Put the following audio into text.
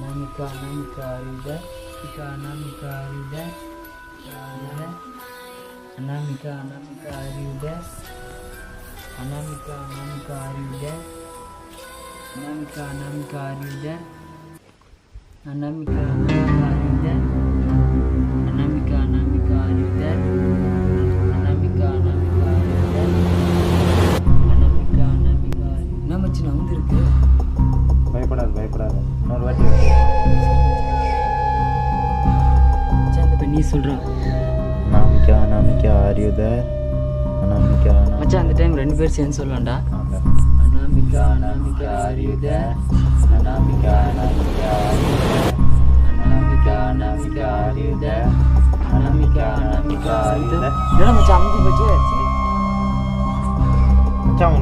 Anamika, Anamika, are you there? Anamika, are you there? Anamika, Anamika, are you there? Anamika, Anamika, are you there? Anamika, Anamika, are you there? Anamika, Anamika, are you there? Anamika, Anamika, are you there? Anamika, Anamika, are you there? Anamika, Anamika, are you... என்ன மச்சி நான் வந்து இருக்கு? பயப்படாது இன்னொரு வாட்டி அந்த பெண்ணி சொல்கிறேன். Anamika are you there? Anamika மச்சான் அந்த டைம் ரெண்டு பேர் சேர்ந்து சொல்லலாம்டா. Anamika are you there? Anamika are you there? Anamika are you there? Anamika are you there? என்னடா மச்சான் அமுதி போச்சு.